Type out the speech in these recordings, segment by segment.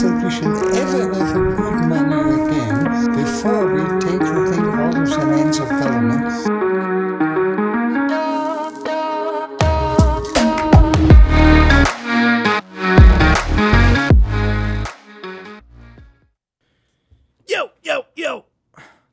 that we should ever have a good money again before we take the thing out of the hands of government. Yo!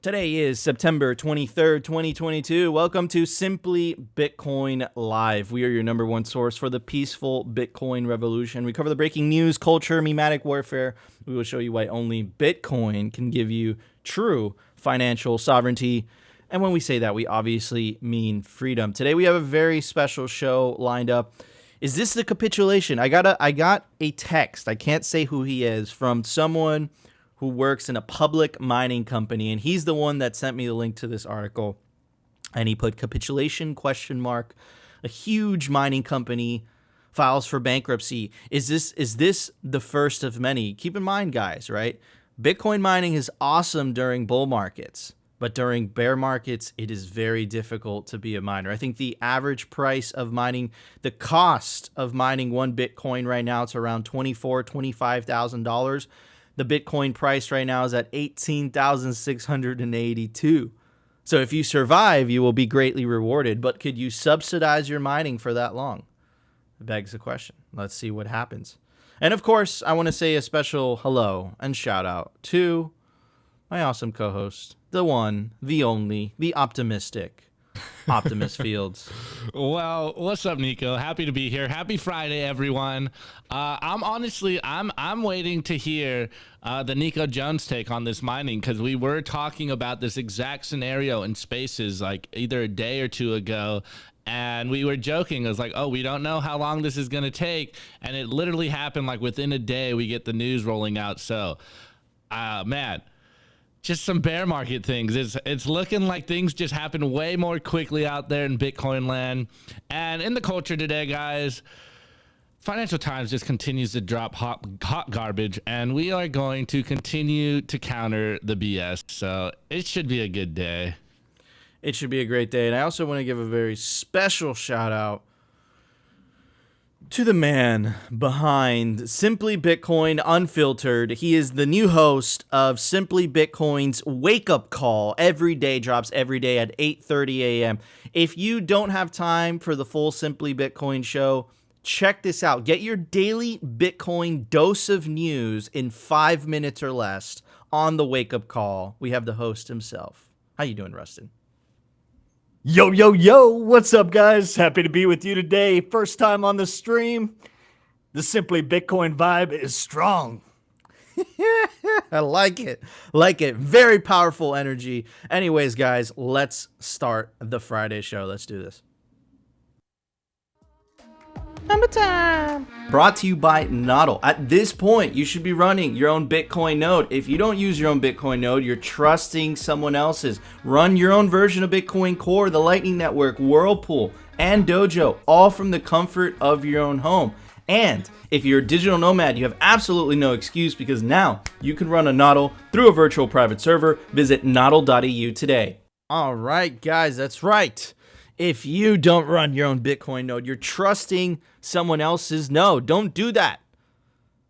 Today is September 23rd, 2022. Welcome to Simply Bitcoin Live. We are your number one source for the peaceful Bitcoin revolution. We cover the breaking news, culture, memetic warfare. We will show you why only Bitcoin can give you true financial sovereignty. And when we say that, we obviously mean freedom. Today we have a very special show lined up. Is this the capitulation? I got a text. I can't say who he is, from someone who works in a public mining company, and he's the one that sent me the link to this article. And he put capitulation ? A huge mining company files for bankruptcy. Is this the first of many? Keep in mind, guys, right? Bitcoin mining is awesome during bull markets, but during bear markets, it is very difficult to be a miner. I think the average price of mining, the cost of mining one Bitcoin right now, it's around $25,000. The Bitcoin price right now is at $18,682. So if you survive, you will be greatly rewarded. But could you subsidize your mining for that long? It begs the question. Let's see what happens. And of course, I want to say a special hello and shout out to my awesome co-host, the one, the only, the optimistic Optimus Fields. Well, what's up, Nico? Happy to be here. Happy Friday, everyone. I'm waiting to hear the Nico Jones take on this mining, because we were talking about this exact scenario in Spaces like either a day or two ago. And we were joking. It was like, oh, we don't know how long this is going to take. And it literally happened like within a day we get the news rolling out. So, man, just some bear market things. It's looking like things just happen way more quickly out there in Bitcoin land. And in the culture today, guys, Financial Times just continues to drop hot garbage, and we are going to continue to counter the BS. So it should be a good day. It should be a great day. And I also want to give a very special shout out to the man behind Simply Bitcoin Unfiltered. He is the new host of Simply Bitcoin's Wake Up Call. Every day, drops every day at 8:30 a.m. If you don't have time for the full Simply Bitcoin show, check this out. Get your daily Bitcoin dose of news in 5 minutes or less on the Wake Up Call. We have the host himself. How you doing, Rustin? Yo, what's up, guys? Happy to be with you today. First time on the stream. The Simply Bitcoin vibe is strong. I like it. Very powerful energy. Anyways, guys, let's start the Friday show. Let's do this. Number time. Brought to you by NODL. At this point, you should be running your own Bitcoin node. If you don't use your own Bitcoin node, you're trusting someone else's. Run your own version of Bitcoin Core, the Lightning Network, Whirlpool, and Dojo, all from the comfort of your own home. And if you're a digital nomad, you have absolutely no excuse, because now you can run a NODL through a virtual private server. Visit nodl.eu today. All right, guys, that's right. If you don't run your own Bitcoin node, you're trusting someone else's node. Don't do that.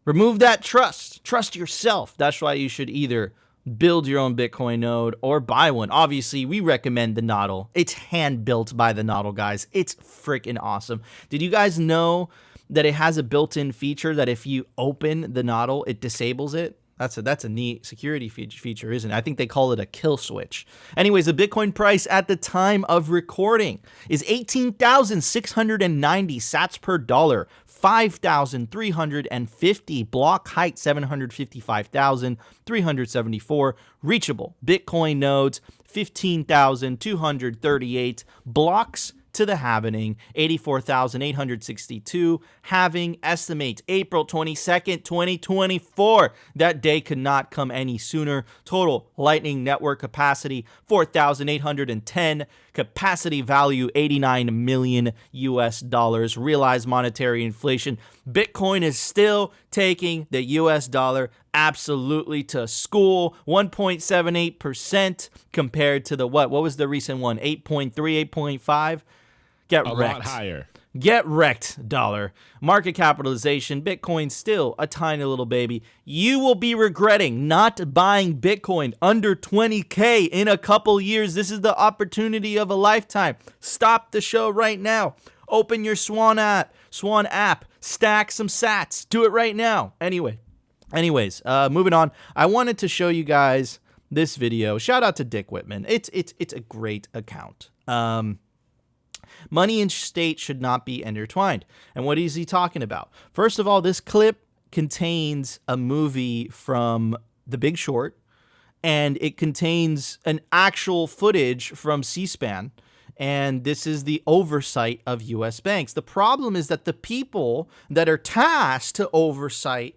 Remove that trust. Trust yourself. That's why you should either build your own Bitcoin node or buy one. Obviously, we recommend the NODL. It's hand-built by the NODL, guys. It's freaking awesome. Did you guys know that it has a built-in feature that if you open the NODL, it disables it? That's a neat security feature, isn't it? I think they call it a kill switch. Anyways, the Bitcoin price at the time of recording is 18,690 sats per dollar, 5,350, block height 755,374, reachable Bitcoin nodes 15,238, blocks to the halvening 84,862, halving estimate April 22nd, 2024. That day could not come any sooner. Total Lightning Network capacity 4,810, capacity value 89 million US dollars. Realized monetary inflation, Bitcoin is still taking the US dollar absolutely to school. 1.78% compared to the what was the recent one? 8.3, 8.5. Get a wrecked. lot higher. Get wrecked, dollar. Market capitalization, Bitcoin still a tiny little baby. You will be regretting not buying Bitcoin under 20K in a couple years. This is the opportunity of a lifetime. Stop the show right now. Open your Swan app, stack some sats. Do it right now. Anyways, moving on. I wanted to show you guys this video. Shout out to Dick Whitman. It's a great account. Money and state should not be intertwined. And what is he talking about? First of all, this clip contains a movie from The Big Short, and it contains an actual footage from C-SPAN, and this is the oversight of U.S. banks. The problem is that the people that are tasked to oversight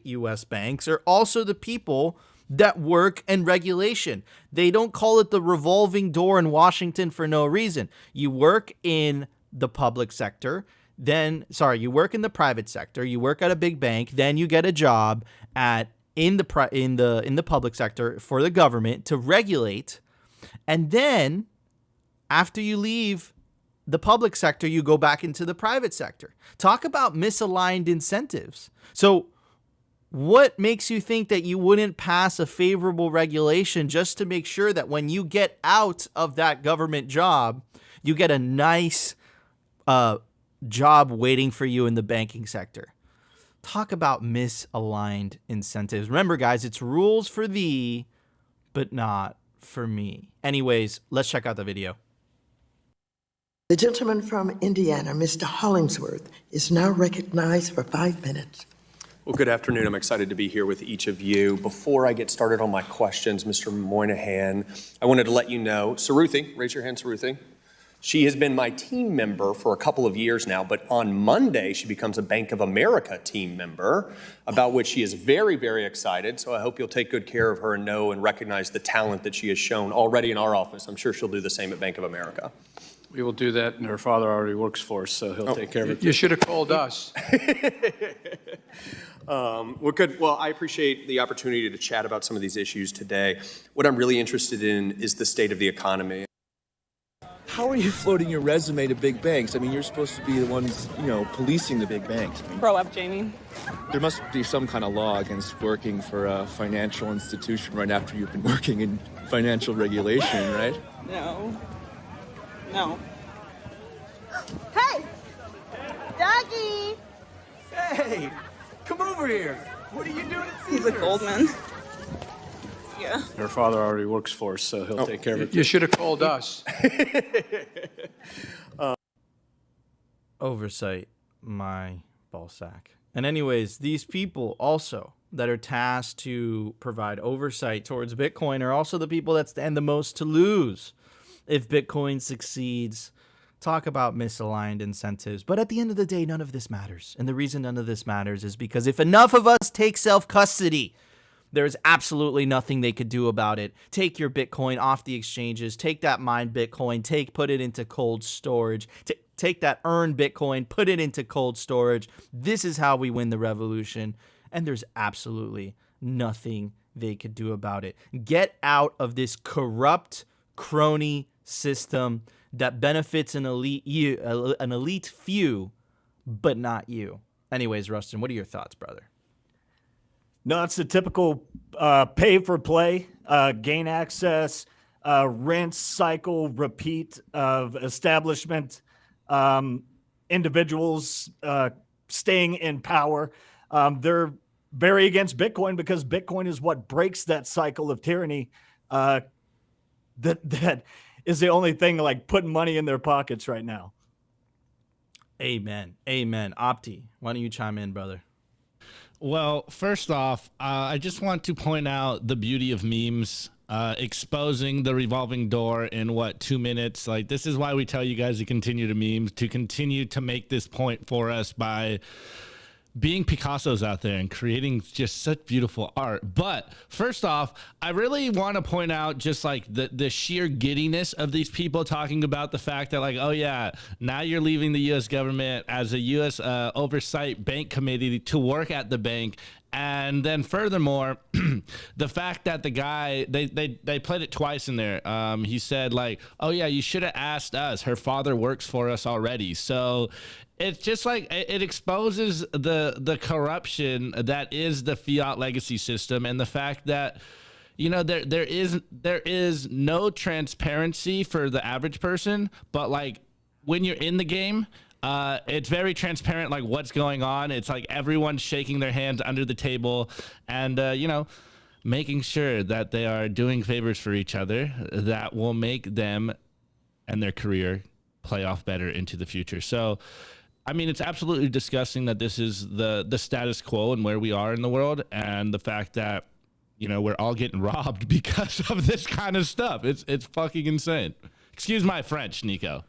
U.S. banks are also the people that work in regulation. They don't call it the revolving door in Washington for no reason. You work in the public sector, you work in the private sector, you work at a big bank, then you get a job in the public sector for the government to regulate, and then after you leave the public sector, you go back into the private sector. Talk about misaligned incentives. So what makes you think that you wouldn't pass a favorable regulation just to make sure that when you get out of that government job, you get a nice job waiting for you in the banking sector? Talk about misaligned incentives. Remember, guys, it's rules for thee, but not for me. Anyways, let's check out the video. The gentleman from Indiana, Mr. Hollingsworth, is now recognized for 5 minutes. Well, good afternoon. I'm excited to be here with each of you. Before I get started on my questions, Mr. Moynihan, I wanted to let you know, Saruthi, raise your hand, Saruthi. She has been my team member for a couple of years now, but on Monday, she becomes a Bank of America team member, about which she is very, very excited. So I hope you'll take good care of her and know and recognize the talent that she has shown already in our office. I'm sure she'll do the same at Bank of America. We will do that, and her father already works for us, so he'll take care of it. You should have called us. Well, good. Well, I appreciate the opportunity to chat about some of these issues today. What I'm really interested in is the state of the economy. How are you floating your resume to big banks? I mean, you're supposed to be the ones, policing the big banks. I mean, grow up, Jamie. there must be some kind of law against working for a financial institution right after you've been working in financial regulation, right? No. Hey! Doggy! Hey, come over here. What are you doing at Caesars? He's a Goldman. Yeah. Her father already works for us, so he'll take care of it. You should have called us. Oversight my ballsack. And anyways, these people also that are tasked to provide oversight towards Bitcoin are also the people that stand the most to lose if Bitcoin succeeds. Talk about misaligned incentives. But at the end of the day, none of this matters. And the reason none of this matters is because if enough of us take self-custody, there's absolutely nothing they could do about it. Take your Bitcoin off the exchanges. Take that mined Bitcoin. Put it into cold storage. Take that earned Bitcoin. Put it into cold storage. This is how we win the revolution. And there's absolutely nothing they could do about it. Get out of this corrupt crony system that benefits an elite few, but not you. Anyways, Rustin, what are your thoughts, brother? No, it's the typical pay for play, gain access, rinse, cycle, repeat of establishment, individuals staying in power. They're very against Bitcoin because Bitcoin is what breaks that cycle of tyranny. That is the only thing like putting money in their pockets right now. Amen. Opti, why don't you chime in, brother? Well, first off, I just want to point out the beauty of memes, exposing the revolving door in 2 minutes. Like, this is why we tell you guys to continue to meme, to continue to make this point for us by being Picasso's out there and creating just such beautiful art. But first off, I really want to point out just like the sheer giddiness of these people talking about the fact that like, oh yeah, now you're leaving the U.S. government as a U.S. Oversight bank committee to work at the bank. And then furthermore, the fact that the guy, they played it twice in there. He said like, oh yeah, you should have asked us. Her father works for us already. So it's just like it exposes the corruption that is the fiat legacy system, and the fact that, you know, there is no transparency for the average person, but like when you're in the game, it's very transparent, like what's going on. It's like everyone's shaking their hands under the table and, you know, making sure that they are doing favors for each other that will make them and their career play off better into the future. So, I mean, it's absolutely disgusting that this is the status quo and where we are in the world, and the fact that, you know, we're all getting robbed because of this kind of stuff. It's fucking insane. Excuse my French, Nico.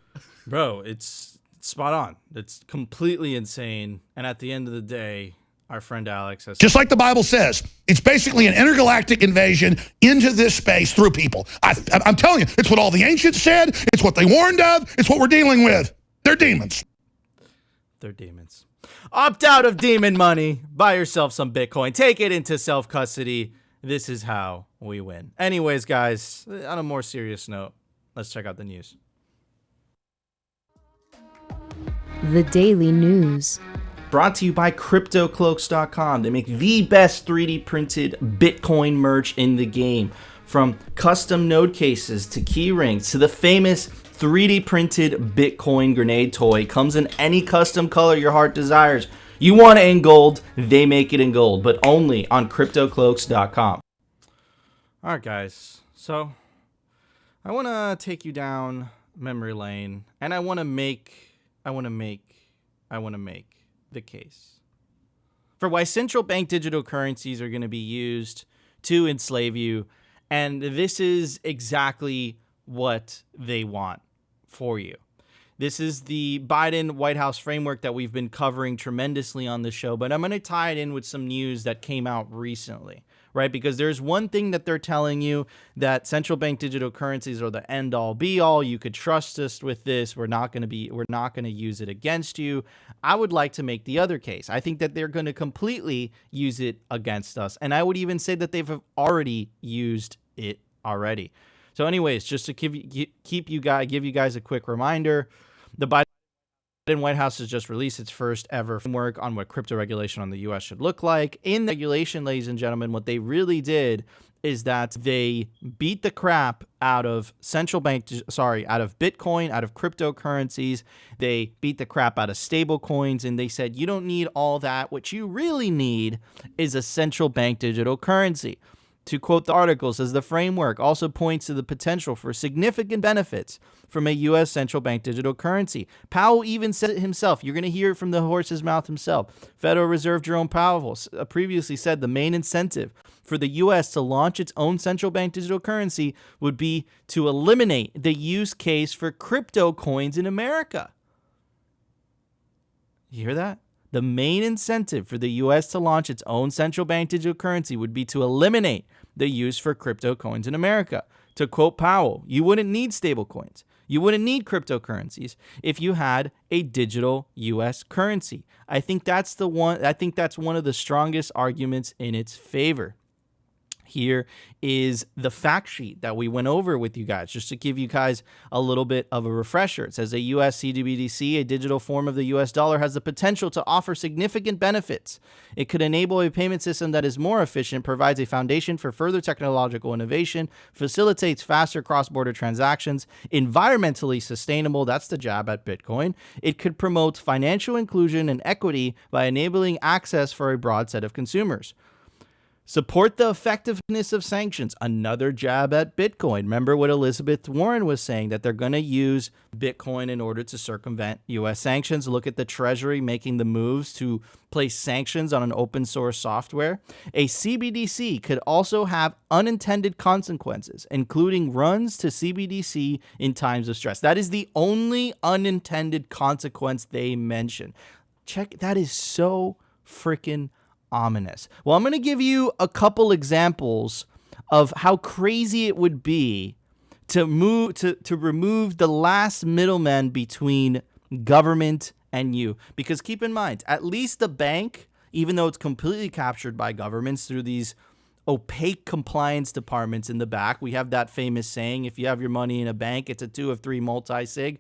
Bro, it's spot on. It's completely insane. And at the end of the day, our friend Alex has... Just like the Bible says, it's basically an intergalactic invasion into this space through people. I'm telling you, it's what all the ancients said. It's what they warned of. It's what we're dealing with. They're demons. They're demons. Opt out of demon money. Buy yourself some Bitcoin. Take it into self-custody. This is how we win. Anyways, guys, on a more serious note, let's check out the news. The Daily News. Brought to you by CryptoCloaks.com. They make the best 3D printed Bitcoin merch in the game. From custom node cases to key rings to the famous 3D printed Bitcoin grenade toy. Comes in any custom color your heart desires. You want it in gold, they make it in gold, but only on CryptoCloaks.com. All right, guys. So I want to take you down memory lane, and I want to make the case for why central bank digital currencies are going to be used to enslave you, and this is exactly what they want for you. This is the Biden White House framework that we've been covering tremendously on the show, but I'm going to tie it in with some news that came out recently, right? Because there's one thing that they're telling you, that central bank digital currencies are the end all be all. You could trust us with this. We're not going to use it against you. I would like to make the other case. I think that they're going to completely use it against us. And I would even say that they've already used it already. So anyways, just to give you guys a quick reminder, the Biden White House has just released its first ever framework on what crypto regulation on the U.S. should look like. In the regulation, ladies and gentlemen, what they really did is that they beat the crap out of out of Bitcoin, out of cryptocurrencies. They beat the crap out of stable coins, and they said, you don't need all that. What you really need is a central bank digital currency. To quote the article, says the framework also points to the potential for significant benefits from a U.S. central bank digital currency. Powell even said it himself. You're going to hear it from the horse's mouth himself. Federal Reserve Jerome Powell previously said the main incentive for the U.S. to launch its own central bank digital currency would be to eliminate the use case for crypto coins in America. You hear that? The main incentive for the U.S. to launch its own central bank digital currency would be to eliminate the use for crypto coins in America. To quote Powell, you wouldn't need stable coins. You wouldn't need cryptocurrencies if you had a digital U.S. currency. I think that's one of the strongest arguments in its favor. Here is the fact sheet that we went over with you guys, just to give you guys a little bit of a refresher. It says a U.S. CBDC, a digital form of the U.S. dollar, has the potential to offer significant benefits. It could enable a payment system that is more efficient, provides a foundation for further technological innovation, facilitates faster cross-border transactions, environmentally sustainable, that's the jab at Bitcoin. It could promote financial inclusion and equity by enabling access for a broad set of consumers. Support the effectiveness of sanctions. Another jab at Bitcoin. Remember what Elizabeth Warren was saying, that they're going to use Bitcoin in order to circumvent U.S. sanctions. Look at the Treasury making the moves to place sanctions on an open source software. A CBDC could also have unintended consequences, including runs to CBDC in times of stress. That is the only unintended consequence they mention. Check, that is so freaking ominous. Well, I'm going to give you a couple examples of how crazy it would be to remove the last middleman between government and you. Because keep in mind, at least the bank, even though it's completely captured by governments through these opaque compliance departments in the back, we have that famous saying, if you have your money in a bank, it's a 2 of 3 multi-sig.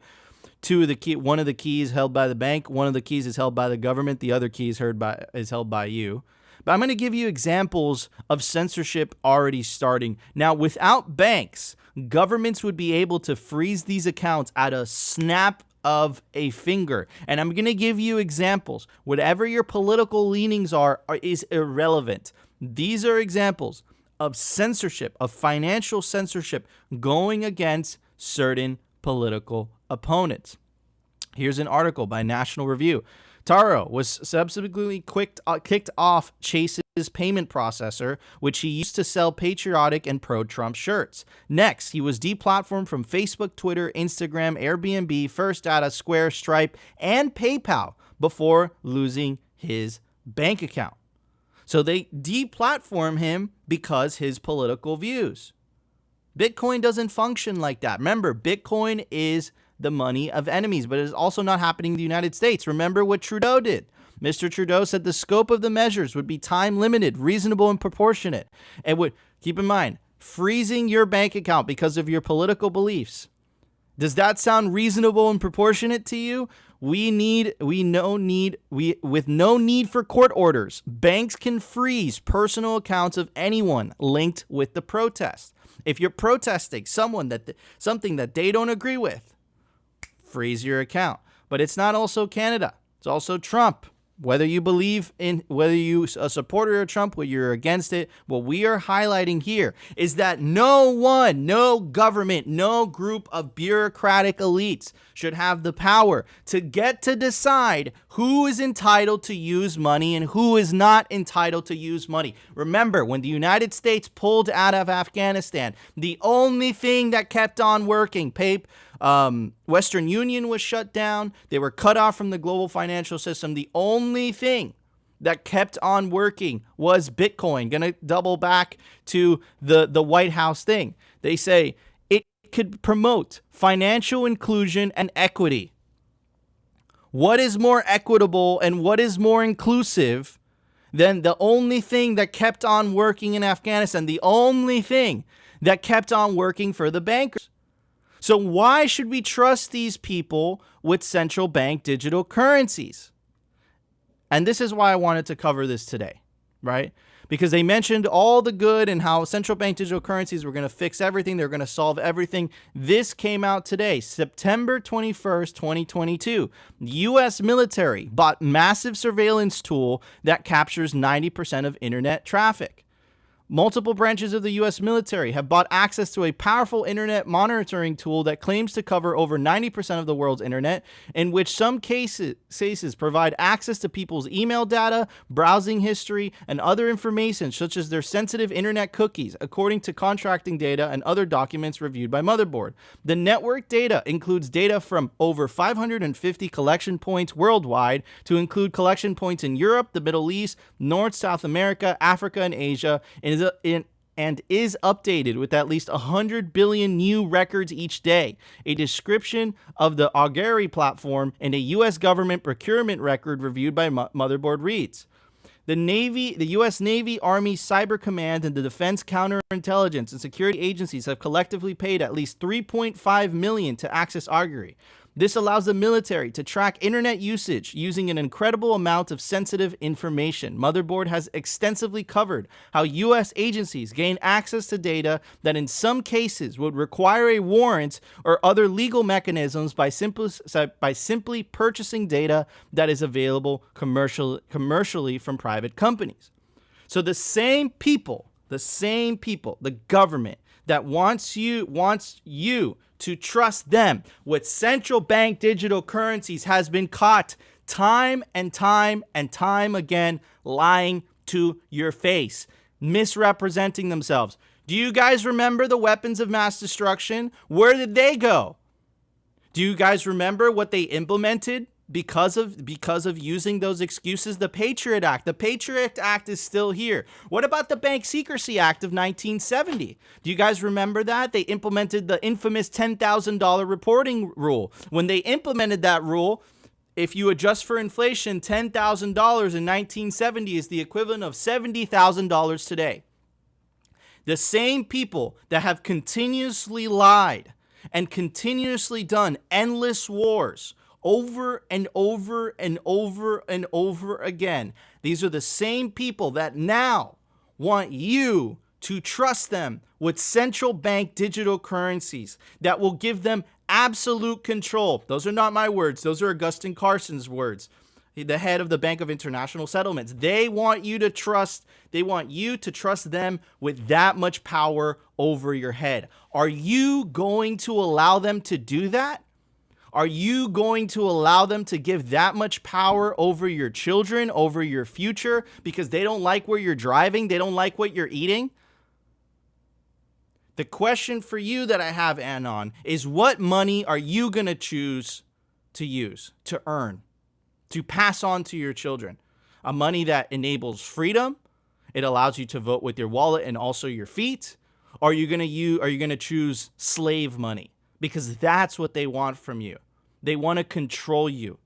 One of the keys held by the bank, one of the keys is held by the government, the other key is held by you. But I'm going to give you examples of censorship already starting. Now, without banks, governments would be able to freeze these accounts at a snap of a finger. And I'm going to give you examples. Whatever your political leanings are is irrelevant. These are examples of censorship, of financial censorship going against certain political opponents. Here's an article by National Review. Taro was subsequently kicked off Chase's payment processor, which he used to sell patriotic and pro-Trump shirts. Next, he was deplatformed from Facebook, Twitter, Instagram, Airbnb, First Data, Square, Stripe, and PayPal before losing his bank account. So they deplatform him because his political views. Bitcoin doesn't function like that. Remember, Bitcoin is the money of enemies, but it is also not happening in the United States. Remember what Trudeau did. Mr. Trudeau said the scope of the measures would be time limited, reasonable, and proportionate. And would, keep in mind, freezing your bank account because of your political beliefs. Does that sound reasonable and proportionate to you? With no need for court orders, banks can freeze personal accounts of anyone linked with the protest. If you're protesting something that they don't agree with, freeze your account. But it's not also Canada. It's also Trump. Whether you a supporter of Trump, whether you're against it, what we are highlighting here is that no government, no group of bureaucratic elites should have the power to get to decide who is entitled to use money and who is not entitled to use money. Remember, when the United States pulled out of Afghanistan, the only thing that kept on working, Western Union was shut down. They were cut off from the global financial system. The only thing that kept on working was Bitcoin. Gonna double back to the White House thing. They say it could promote financial inclusion and equity. What is more equitable and what is more inclusive than the only thing that kept on working in Afghanistan? The only thing that kept on working for the bankers. So why should we trust these people with central bank digital currencies? And this is why I wanted to cover this today, right? Because they mentioned all the good and how central bank digital currencies were going to fix everything. They're going to solve everything. This came out today, September 21st, 2022. The U.S. military bought massive surveillance tool that captures 90% of internet traffic. Multiple branches of the U.S. military have bought access to a powerful internet monitoring tool that claims to cover over 90% of the world's internet, in which some cases provide access to people's email data, browsing history, and other information such as their sensitive internet cookies, according to contracting data and other documents reviewed by Motherboard. The network data includes data from over 550 collection points worldwide, to include collection points in Europe, the Middle East, North, South America, Africa, and Asia, and is updated with at least 100 billion new records each day. A description of the Augury platform and a U.S. government procurement record reviewed by Motherboard reads. The U.S. Navy, Army, Cyber Command, and the Defense Counterintelligence and Security Agencies have collectively paid at least $3.5 million to access Augury. This allows the military to track internet usage using an incredible amount of sensitive information. Motherboard has extensively covered how U.S. agencies gain access to data that in some cases would require a warrant or other legal mechanisms by simply purchasing data that is available commercially from private companies. So the same people, the government that wants you to trust them with central bank digital currencies has been caught time and time and time again lying to your face, misrepresenting themselves. Do you guys remember the weapons of mass destruction? Where did they go? Do you guys remember what they implemented because of using those excuses. The Patriot Act. The Patriot Act is still here. What about the Bank Secrecy Act of 1970? Do you guys remember that? They implemented the infamous $10,000 reporting rule. When they implemented that rule, if you adjust for inflation, $10,000 in 1970 is the equivalent of $70,000 today. The same people that have continuously lied and continuously done endless wars over and over and over and over again. These are the same people that now want you to trust them with central bank digital currencies that will give them absolute control. Those are not my words. Those are Augustine Carson's words, the head of the Bank of International Settlements. They want you to trust them with that much power over your head. Are you going to allow them to do that? Are you going to allow them to give that much power over your children, over your future, because they don't like where you're driving, they don't like what you're eating? The question for you that I have, Anon, is what money are you going to choose to use, to earn, to pass on to your children? A money that enables freedom, it allows you to vote with your wallet and also your feet, or are you going to choose slave money? Because that's what they want from you. They want to control you.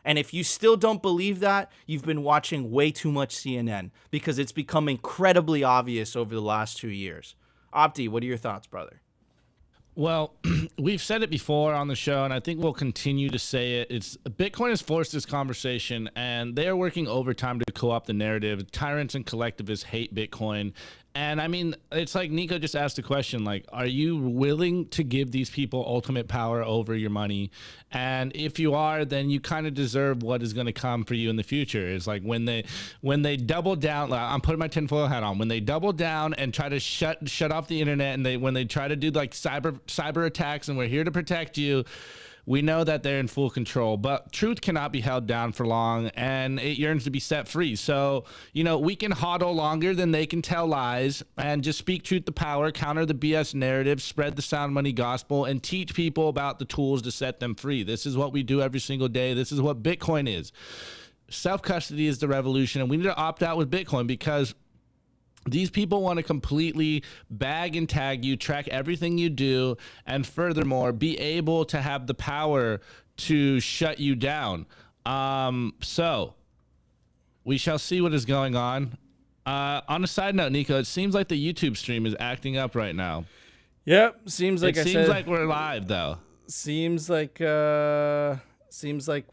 And if you still don't believe that, you've been watching way too much CNN, because it's become incredibly obvious over the last 2 years. Opti, what are your thoughts, brother? Well, we've said it before on the show, and I think we'll continue to say it. Bitcoin has forced this conversation, and they are working overtime to co-opt the narrative. Tyrants and collectivists hate Bitcoin. And I mean, it's like Nico just asked a question, like, are you willing to give these people ultimate power over your money? And if you are, then you kind of deserve what is going to come for you in the future. It's like when they double down, like, I'm putting my tinfoil hat on, when they double down and try to shut off the internet, and when they try to do like cyber attacks, and we're here to protect you, we know that they're in full control, but truth cannot be held down for long, and it yearns to be set free. So, we can hodl longer than they can tell lies, and just speak truth to power, counter the BS narrative, spread the sound money gospel, and teach people about the tools to set them free. This is what we do every single day. This is what Bitcoin is. Self-custody is the revolution, and we need to opt out with Bitcoin, because these people want to completely bag and tag you, track everything you do, and furthermore, be able to have the power to shut you down. So we shall see what is going on. On a side note, Nico, it seems like the YouTube stream is acting up right now. Yep, seems like seems like we're live, though. Seems like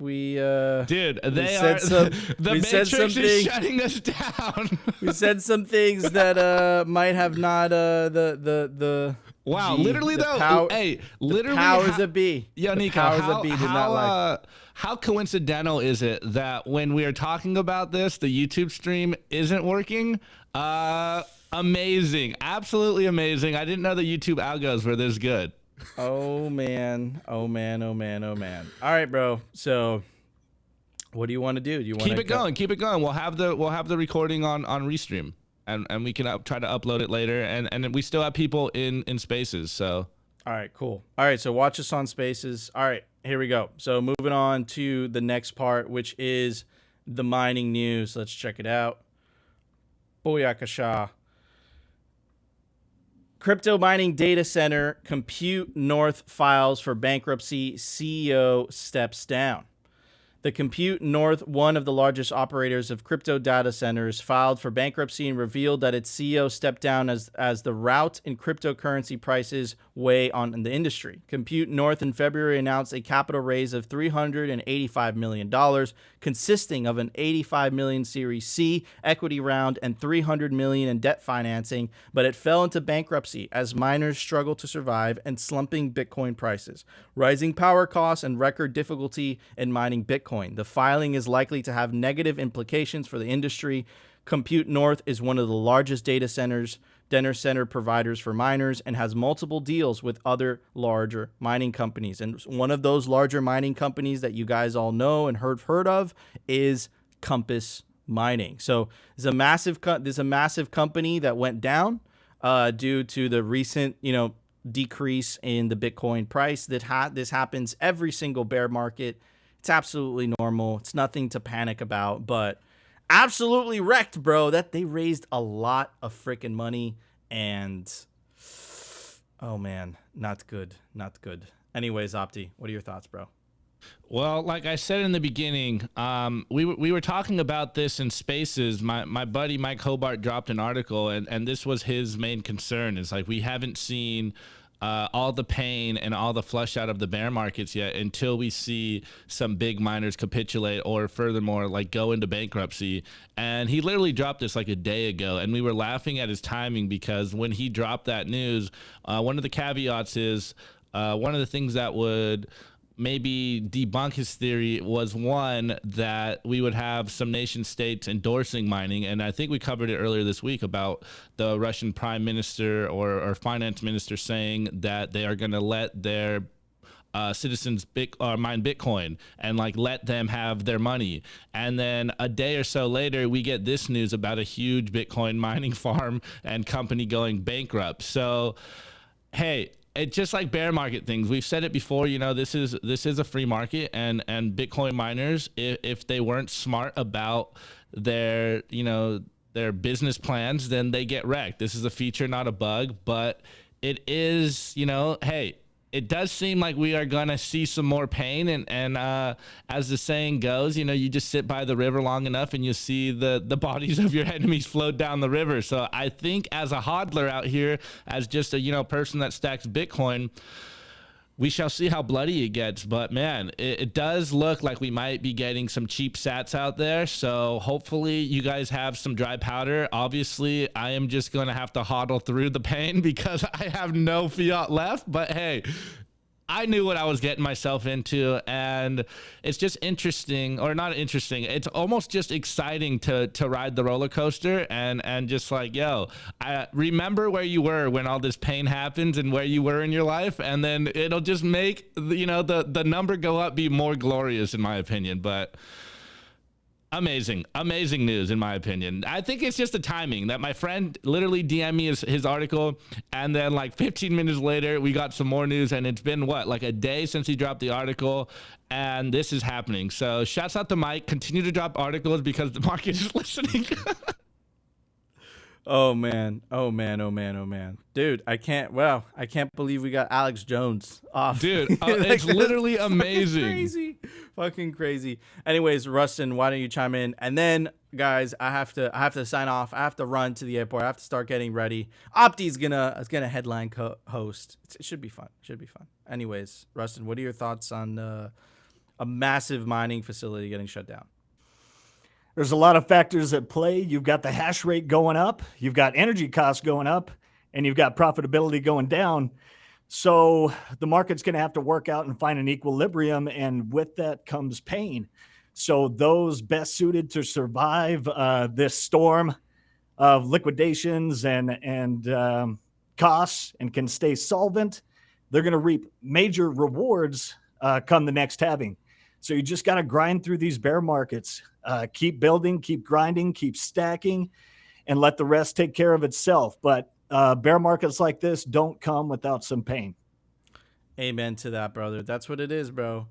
we dude, the Matrix is shutting us down. We said some things that might have not wow, the, literally the though. power, Literally, the powers that be. Yo, Nico, how coincidental is it that when we are talking about this, the YouTube stream isn't working? Amazing, absolutely amazing. I didn't know the YouTube algos were this good. Oh man. All right, bro. So what do you want to do? Do you want to keep it going? We'll have the recording on Restream, and we can try to upload it later, and we still have people in Spaces. So all right, cool. All right, so watch us on Spaces. All right, here we go. So moving on to the next part, which is the mining news. Let's check it out. Booyakasha. Crypto mining data center Compute North files for bankruptcy. CEO steps down. The Compute North, one of the largest operators of crypto data centers, filed for bankruptcy and revealed that its CEO stepped down as the rout in cryptocurrency prices weigh on the industry. Compute North in February announced a capital raise of $385 million, consisting of an $85 million Series C equity round and $300 million in debt financing, but it fell into bankruptcy as miners struggled to survive and slumping Bitcoin prices, rising power costs, and record difficulty in mining Bitcoin. The filing is likely to have negative implications for the industry. Compute North is one of the largest data center providers for miners and has multiple deals with other larger mining companies. And one of those larger mining companies that you guys all know and heard of is Compass Mining. So there's a massive company that went down due to the recent, decrease in the Bitcoin price. This happens every single bear market. It's absolutely normal. It's nothing to panic about, but absolutely wrecked, bro. That they raised a lot of freaking money, and oh man, not good. Not good. Anyways, Opti, what are your thoughts, bro? Well, like I said in the beginning, we were talking about this in Spaces. My buddy Mike Hobart dropped an article, and this was his main concern. Is like we haven't seen all the pain and all the flush out of the bear markets yet until we see some big miners capitulate or furthermore like go into bankruptcy. And he literally dropped this like a day ago, and we were laughing at his timing because when he dropped that news, one of the caveats is one of the things that would maybe debunk his theory was one that we would have some nation states endorsing mining. And I think we covered it earlier this week about the Russian prime minister or finance minister saying that they are going to let their citizens mine Bitcoin and like let them have their money. And then a day or so later, we get this news about a huge Bitcoin mining farm and company going bankrupt. So, hey, it's just like bear market things. We've said it before, you know, this is a free market, and Bitcoin miners, if they weren't smart about their, you know, their business plans, then they get wrecked. This is a feature, not a bug, but it is, you know, hey, it does seem like we are going to see some more pain. And as the saying goes, you know, you just sit by the river long enough and you see the bodies of your enemies float down the river. So I think as a hodler out here, as just a, you know, person that stacks Bitcoin, we shall see how bloody it gets. But man, it does look like we might be getting some cheap sats out there. So hopefully you guys have some dry powder. Obviously, I am just going to have to hodl through the pain because I have no fiat left. But hey, I knew what I was getting myself into, and it's just interesting, or not interesting. It's almost just exciting to ride the roller coaster and just like, yo, I remember where you were when all this pain happens and where you were in your life, and then it'll just make, you know, the number go up, be more glorious in my opinion. But amazing news in my opinion. I think it's just the timing that my friend literally DM'd me his article, and then like 15 minutes later we got some more news, and it's been what, like a day since he dropped the article, and this is happening. So shouts out to Mike. Continue to drop articles because the market is listening. Oh man, dude, I can't believe we got Alex Jones off, dude. It's literally amazing. Fucking crazy. Anyways, Rustin, why don't you chime in? And then guys, I have to sign off. I have to run to the airport. I have to start getting ready. Opti's gonna headline host. It should be fun. Anyways, Rustin, what are your thoughts on a massive mining facility getting shut down? There's a lot of factors at play. You've got the hash rate going up, you've got energy costs going up, and you've got profitability going down. So the market's going to have to work out and find an equilibrium, and with that comes pain. So those best suited to survive this storm of liquidations and costs and can stay solvent, they're going to reap major rewards come the next halving. So you just got to grind through these bear markets, keep building, keep grinding, keep stacking, and let the rest take care of itself. But bear markets like this don't come without some pain. Amen to that, brother. That's what it is, bro.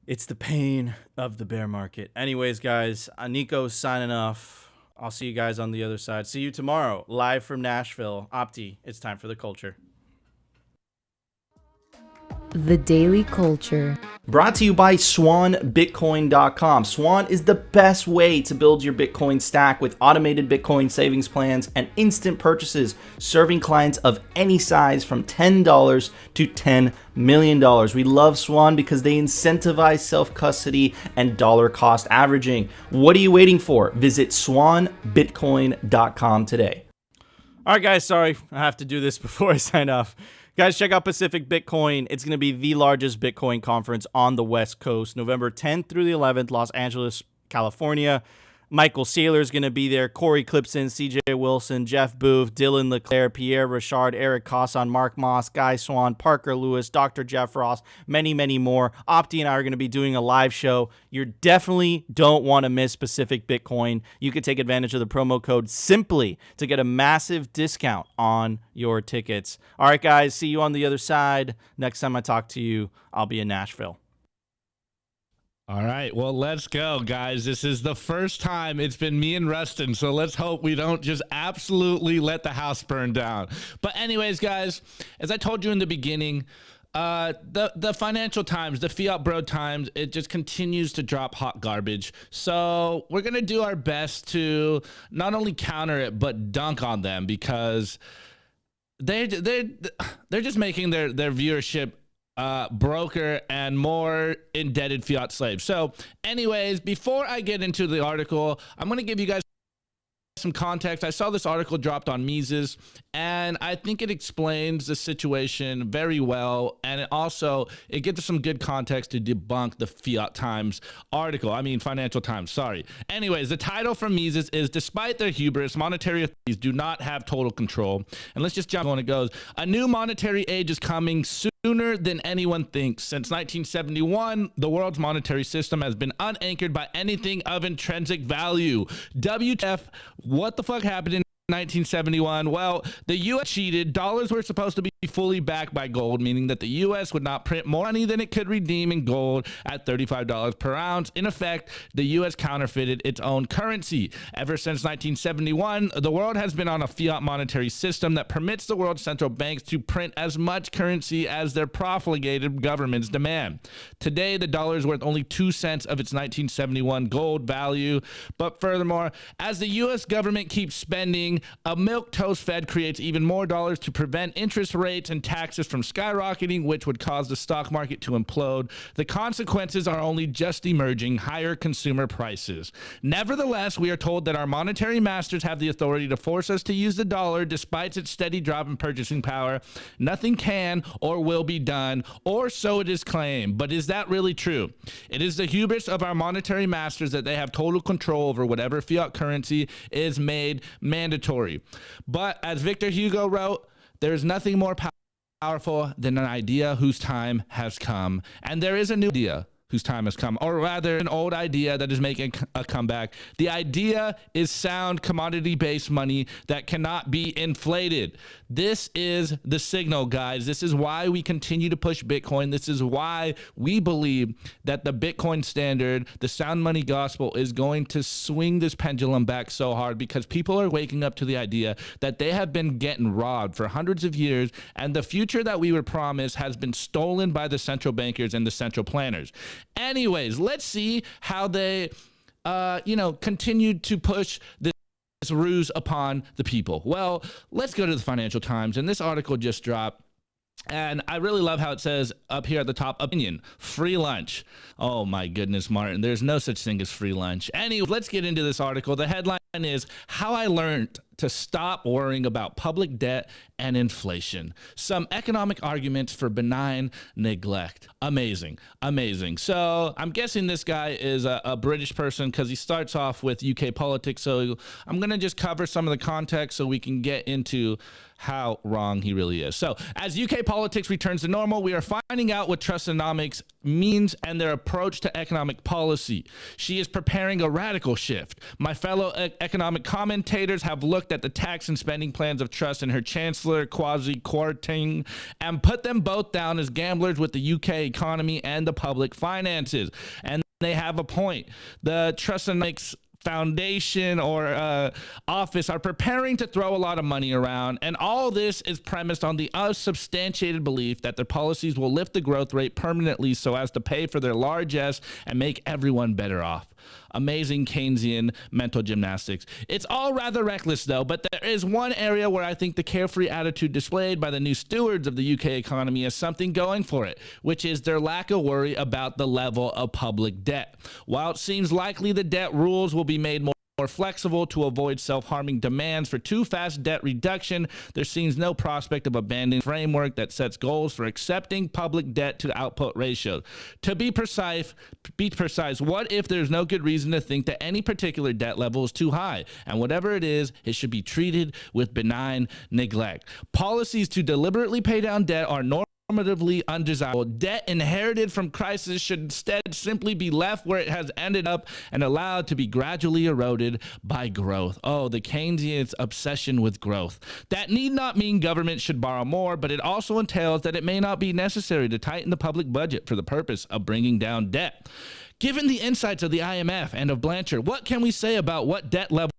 It's the pain of the bear market. Anyways, guys, Nico's signing off. I'll see you guys on the other side. See you tomorrow, live from Nashville. Opti, it's time for the culture. The Daily Culture. Brought to you by SwanBitcoin.com. Swan is the best way to build your Bitcoin stack with automated Bitcoin savings plans and instant purchases, serving clients of any size from $10 to $10 million. We love Swan because they incentivize self-custody and dollar cost averaging. What are you waiting for? Visit SwanBitcoin.com today. All right, guys, sorry. I have to do this before I sign off. Guys, check out Pacific Bitcoin. It's going to be the largest Bitcoin conference on the West Coast, November 10th through the 11th, Los Angeles, California. Michael Saylor is going to be there. Corey Clipson, CJ Wilson, Jeff Booth, Dylan Leclerc, Pierre Richard, Eric Cosson, Mark Moss, Guy Swan, Parker Lewis, Dr. Jeff Ross, many, many more. Opti and I are going to be doing a live show. You definitely don't want to miss Pacific Bitcoin. You can take advantage of the promo code SIMPLY to get a massive discount on your tickets. All right, guys, see you on the other side. Next time I talk to you, I'll be in Nashville. All right, well, let's go, guys. This is the first time it's been me and Rustin, so let's hope we don't just absolutely let the house burn down. But anyways, guys, as I told you in the beginning, the financial times, the fiat bro times, it just continues to drop hot garbage. So we're going to do our best to not only counter it, but dunk on them, because they're just making their viewership broker and more indebted fiat slaves. So anyways, before I get into the article, I'm going to give you guys some context. I saw this article dropped on Mises, and I think it explains the situation very well, and it gives us some good context to debunk the Fiat Times article. I mean, Financial Times, sorry. Anyways, the title from Mises is, "Despite their hubris, monetary authorities do not have total control." And let's just jump on. It goes, "A new monetary age is coming sooner than anyone thinks. Since 1971, the world's monetary system has been unanchored by anything of intrinsic value. WTF, what the fuck happened in 1971? Well, the U.S. cheated. Dollars were supposed to be fully backed by gold, meaning that the U.S. would not print more money than it could redeem in gold at $35 per ounce. In effect, the U.S. counterfeited its own currency. Ever since 1971, the world has been on a fiat monetary system that permits the world's central banks to print as much currency as their profligated governments demand. Today, the dollar is worth only 2 cents of its 1971 gold value. But furthermore, as the U.S. government keeps spending, a milquetoast Fed creates even more dollars to prevent interest rates and taxes from skyrocketing, which would cause the stock market to implode. The consequences are only just emerging: higher consumer prices. Nevertheless, we are told that our monetary masters have the authority to force us to use the dollar despite its steady drop in purchasing power. Nothing can or will be done, or so it is claimed. But is that really true? It is the hubris of our monetary masters that they have total control over whatever fiat currency is made mandatory. But as Victor Hugo wrote, there is nothing more powerful than an idea whose time has come. And there is a new idea whose time has come, or rather an old idea that is making a comeback. The idea is sound commodity-based money that cannot be inflated. This is the signal, guys. This is why we continue to push Bitcoin. This is why we believe that the Bitcoin standard, the sound money gospel, is going to swing this pendulum back so hard, because people are waking up to the idea that they have been getting robbed for hundreds of years, and the future that we were promised has been stolen by the central bankers and the central planners. Anyways, let's see how they, continued to push this ruse upon the people. Well, let's go to the Financial Times, and this article just dropped. And I really love how it says up here at the top, opinion, free lunch. Oh my goodness, Martin, there's no such thing as free lunch. Anyway, let's get into this article. The headline is "How I Learned to Stop Worrying About Public Debt and Inflation. Some Economic Arguments for Benign Neglect." Amazing, amazing. So I'm guessing this guy is a British person, because he starts off with UK politics. So I'm going to just cover some of the context so we can get into how wrong he really is. So as UK politics returns to normal, we are finding out what Trustonomics means and their approach to economic policy. She is preparing a radical shift. My fellow economic commentators have looked at the tax and spending plans of Truss and her Chancellor, Kwasi Kwarteng, and put them both down as gamblers with the UK economy and the public finances. And they have a point. The Trustonomics Foundation or office are preparing to throw a lot of money around, and all this is premised on the unsubstantiated belief that their policies will lift the growth rate permanently so as to pay for their largesse and make everyone better off. Amazing Keynesian mental gymnastics. It's all rather reckless, though, but there is one area where I think the carefree attitude displayed by the new stewards of the UK economy has something going for it, which is their lack of worry about the level of public debt. While it seems likely the debt rules will be made more flexible to avoid self-harming demands for too fast debt reduction, there seems no prospect of abandoning a framework that sets goals for accepting public debt to output ratios. To be precise, what if there's no good reason to think that any particular debt level is too high? And whatever it is, it should be treated with benign neglect. Policies to deliberately pay down debt are normatively undesirable. Debt inherited from crisis should instead simply be left where it has ended up and allowed to be gradually eroded by growth. Oh, the Keynesians' obsession with growth. That need not mean government should borrow more, but it also entails that it may not be necessary to tighten the public budget for the purpose of bringing down debt. Given the insights of the IMF and of Blanchard, what can we say about what debt level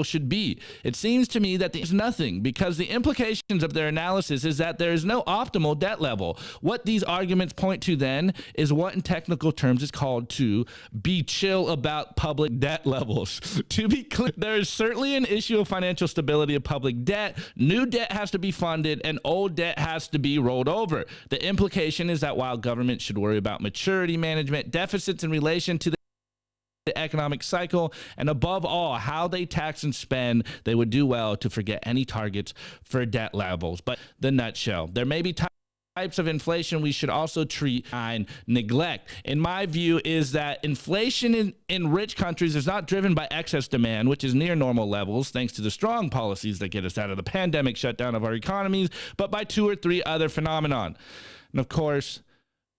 should be? It seems to me that there's nothing, because the implications of their analysis is that there is no optimal debt level. What these arguments point to then is what in technical terms is called to be chill about public debt levels. To be clear, there is certainly an issue of financial stability of public debt. New debt has to be funded and old debt has to be rolled over. The implication is that while government should worry about maturity management, deficits in relation to the economic cycle, and above all, how they tax and spend, they would do well to forget any targets for debt levels. But the nutshell, there may be types of inflation we should also treat and neglect. In my view, is that inflation in rich countries is not driven by excess demand, which is near normal levels, thanks to the strong policies that get us out of the pandemic shutdown of our economies, but by 2 or 3 other phenomenon. And of course,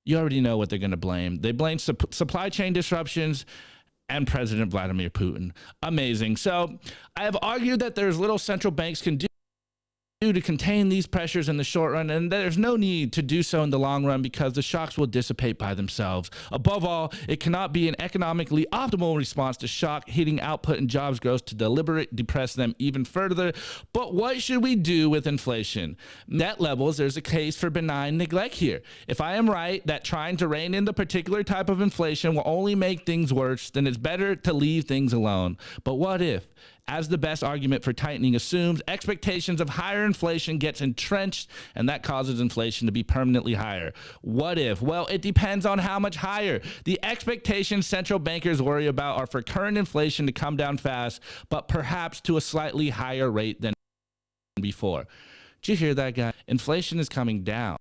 you already know what they're going to blame. They blame supply chain disruptions and President Vladimir Putin. Amazing. So I have argued that there's little central banks can do to contain these pressures in the short run, and there's no need to do so in the long run because the shocks will dissipate by themselves. Above all, it cannot be an economically optimal response to shock hitting output and jobs growth to deliberately depress them even further. But what should we do with inflation? Net levels, there's a case for benign neglect here. If I am right that trying to rein in the particular type of inflation will only make things worse, then it's better to leave things alone. But what if, as the best argument for tightening assumes, expectations of higher inflation gets entrenched and that causes inflation to be permanently higher? What if? Well, it depends on how much higher. The expectations central bankers worry about are for current inflation to come down fast, but perhaps to a slightly higher rate than before. Did you hear that, guy? Inflation is coming down,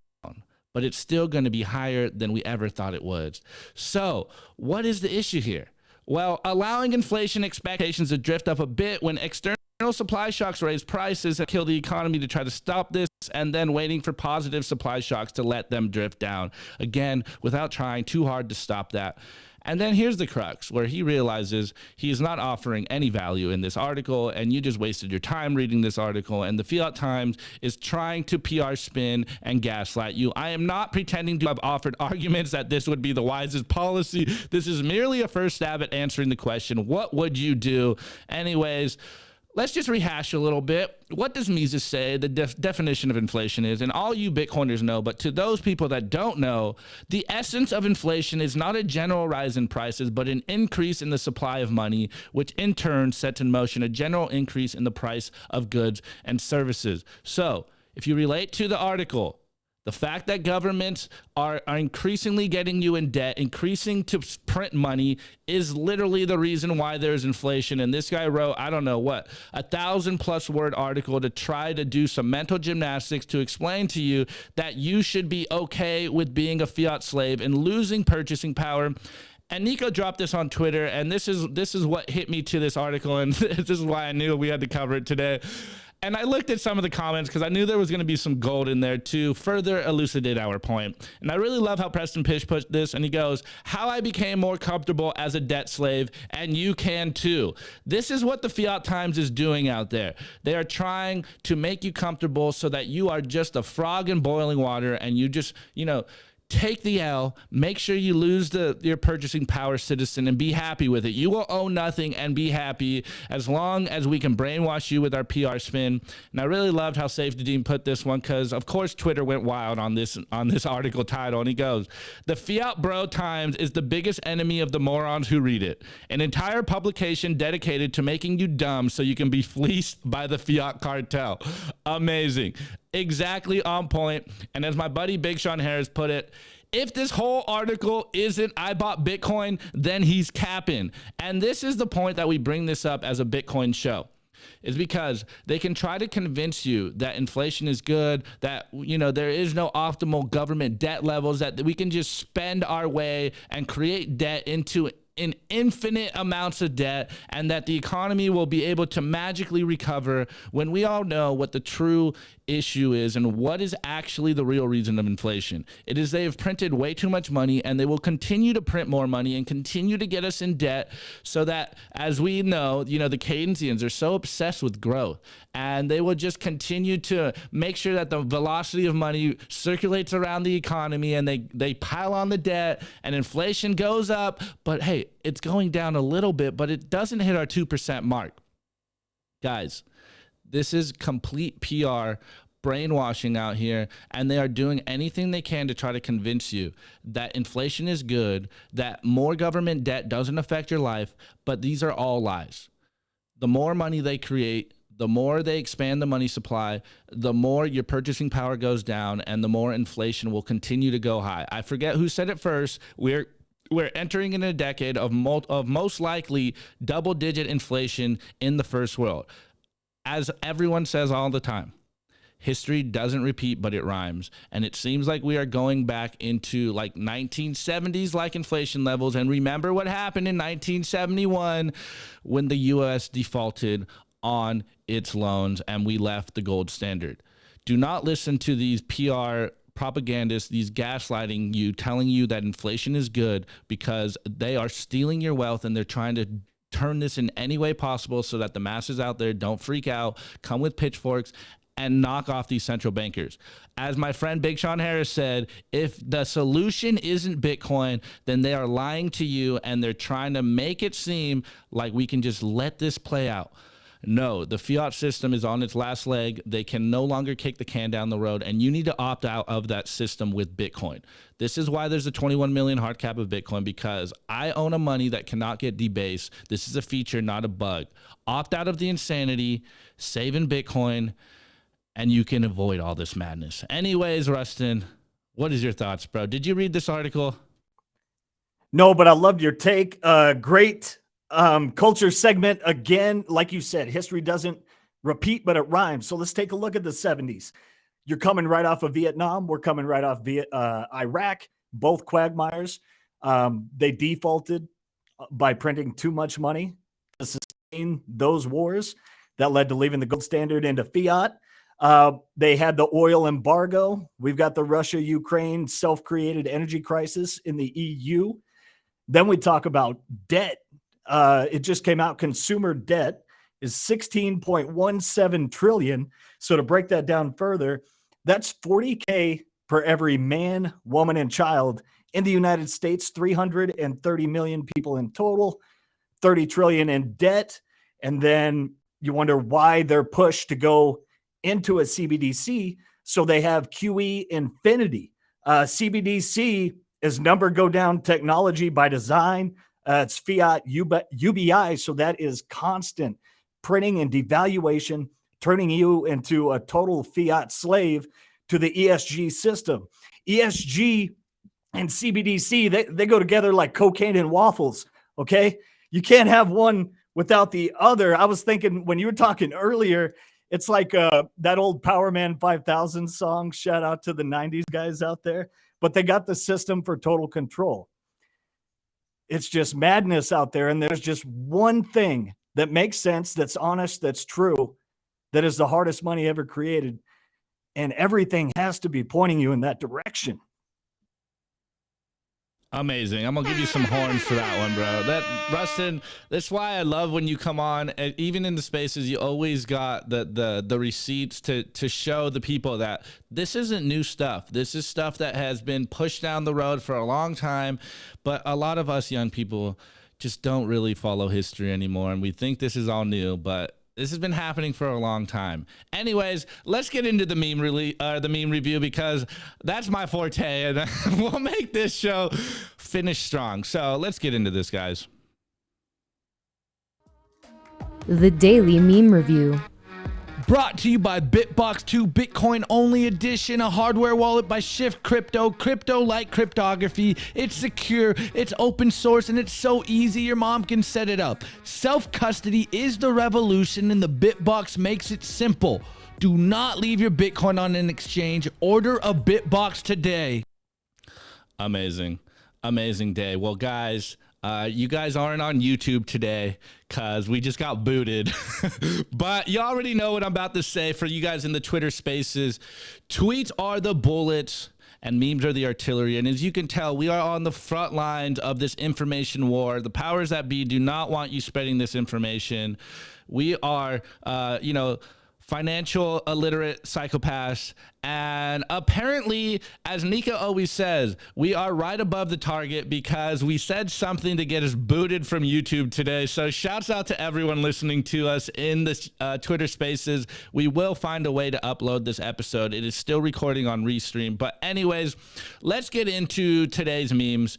but it's still going to be higher than we ever thought it was. So what is the issue here? Well, allowing inflation expectations to drift up a bit when external supply shocks raise prices and kill the economy to try to stop this, and then waiting for positive supply shocks to let them drift down, again, without trying too hard to stop that. And then here's the crux, where he realizes he is not offering any value in this article, and you just wasted your time reading this article, and the Fiat Times is trying to PR spin and gaslight you. I am not pretending to have offered arguments that this would be the wisest policy. This is merely a first stab at answering the question, what would you do? Anyways, let's just rehash a little bit. What does Mises say the definition of inflation is? And all you Bitcoiners know, but to those people that don't know, the essence of inflation is not a general rise in prices, but an increase in the supply of money, which in turn sets in motion a general increase in the price of goods and services. So if you relate to the article, the fact that governments are increasingly getting you in debt, increasing to print money, is literally the reason why there's inflation. And this guy wrote, I don't know what, 1,000+ word article to try to do some mental gymnastics to explain to you that you should be okay with being a fiat slave and losing purchasing power. And Nico dropped this on Twitter, and this is what hit me to this article, and this is why I knew we had to cover it today. And I looked at some of the comments because I knew there was going to be some gold in there to further elucidate our point. And I really love how Preston Pish put this, and he goes, how I became more comfortable as a debt slave, and you can too. This is what the Fiat Times is doing out there. They are trying to make you comfortable so that you are just a frog in boiling water, and you just, take the L, make sure you lose your purchasing power, citizen, and be happy with it. You will own nothing and be happy as long as we can brainwash you with our PR spin. And I really loved how Saifedean put this one because, of course, Twitter went wild on this article title. And he goes, the Fiat Bro Times is the biggest enemy of the morons who read it. An entire publication dedicated to making you dumb so you can be fleeced by the fiat cartel. Amazing. Exactly on point. And as my buddy Big Sean Harris put it, if this whole article isn't I bought Bitcoin, then he's capping. And this is the point that we bring this up as a Bitcoin show, is because they can try to convince you that inflation is good, that there is no optimal government debt levels, that we can just spend our way and create debt into in infinite amounts of debt and that the economy will be able to magically recover, when we all know what the true issue is and what is actually the real reason of inflation. It is they have printed way too much money, and they will continue to print more money and continue to get us in debt, so that, as we know, the Keynesians are so obsessed with growth, and they will just continue to make sure that the velocity of money circulates around the economy, and they pile on the debt, and inflation goes up. But hey, it's going down a little bit, but it doesn't hit our 2% mark. Guys, this is complete PR brainwashing out here, and they are doing anything they can to try to convince you that inflation is good, that more government debt doesn't affect your life, but these are all lies. The more money they create, the more they expand the money supply, the more your purchasing power goes down, and the more inflation will continue to go high. I forget who said it first. We're entering in a decade of most likely double-digit inflation in the first world. As everyone says all the time, history doesn't repeat, but it rhymes. And it seems like we are going back into like 1970s like inflation levels. And remember what happened in 1971 when the U.S. defaulted on its loans and we left the gold standard. Do not listen to these PR propagandists, these gaslighting you, telling you that inflation is good, because they are stealing your wealth, and they're trying to turn this in any way possible so that the masses out there don't freak out, come with pitchforks, and knock off these central bankers. As my friend Big Sean Harris said, if the solution isn't Bitcoin, then they are lying to you, and they're trying to make it seem like we can just let this play out. No, the fiat system is on its last leg. They can no longer kick the can down the road, and you need to opt out of that system with Bitcoin. This is why there's a 21 million hard cap of Bitcoin, because I own a money that cannot get debased. This is a feature, not a bug. Opt out of the insanity, save in Bitcoin, and you can avoid all this madness. Anyways, Rustin, what is your thoughts, bro? Did you read this article? No, but I loved your take. Great culture segment. Again, like you said, history doesn't repeat, but it rhymes. So let's take a look at the 70s. You're coming right off of Vietnam. We're coming right off Iraq, both quagmires. They defaulted by printing too much money to sustain those wars. That led to leaving the gold standard into fiat. They had the oil embargo. We've got the Russia-Ukraine self-created energy crisis in the EU. Then we talk about debt. It just came out. Consumer debt is 16.17 trillion. So to break that down further, that's 40K per every man, woman, and child in the United States. 330 million people in total, 30 trillion in debt. And then you wonder why they're pushed to go into a CBDC. So they have QE infinity. CBDC is number go down technology by design. It's fiat UBI. So that is constant printing and devaluation, turning you into a total fiat slave to the ESG system. ESG and CBDC, they go together like cocaine and waffles. Okay. You can't have one without the other. I was thinking when you were talking earlier, it's like that old Power Man 5000 song. Shout out to the 90s guys out there. But they got the system for total control. It's just madness out there. And there's just one thing that makes sense, that's honest, that's true, that is the hardest money ever created. And everything has to be pointing you in that direction. Amazing. I'm going to give you some horns for that one, bro. Rustin, that's why I love when you come on. And even in the spaces, you always got the receipts to show the people that this isn't new stuff. This is stuff that has been pushed down the road for a long time. But a lot of us young people just don't really follow history anymore. And we think this is all new, but this has been happening for a long time. Anyways, let's get into the meme review, because that's my forte, and we'll make this show finish strong. So let's get into this, guys. The Daily Meme Review. Brought to you by BitBox 2 Bitcoin Only Edition, a hardware wallet by Shift Crypto. Crypto-like cryptography. It's secure, it's open source, and it's so easy your mom can set it up. Self-custody is the revolution, and the BitBox makes it simple. Do not leave your Bitcoin on an exchange. Order a BitBox today. Amazing. Amazing day. Well, guys, You guys aren't on YouTube today because we just got booted. But you already know what I'm about to say for you guys in the Twitter spaces. Tweets are the bullets and memes are the artillery. And as you can tell, we are on the front lines of this information war. The powers that be do not want you spreading this information. We are, financial illiterate psychopaths. And apparently, as Nika always says, we are right above the target because we said something to get us booted from YouTube today. So shouts out to everyone listening to us in the Twitter spaces. We will find a way to upload this episode. It is still recording on Restream. But anyways, let's get into today's memes.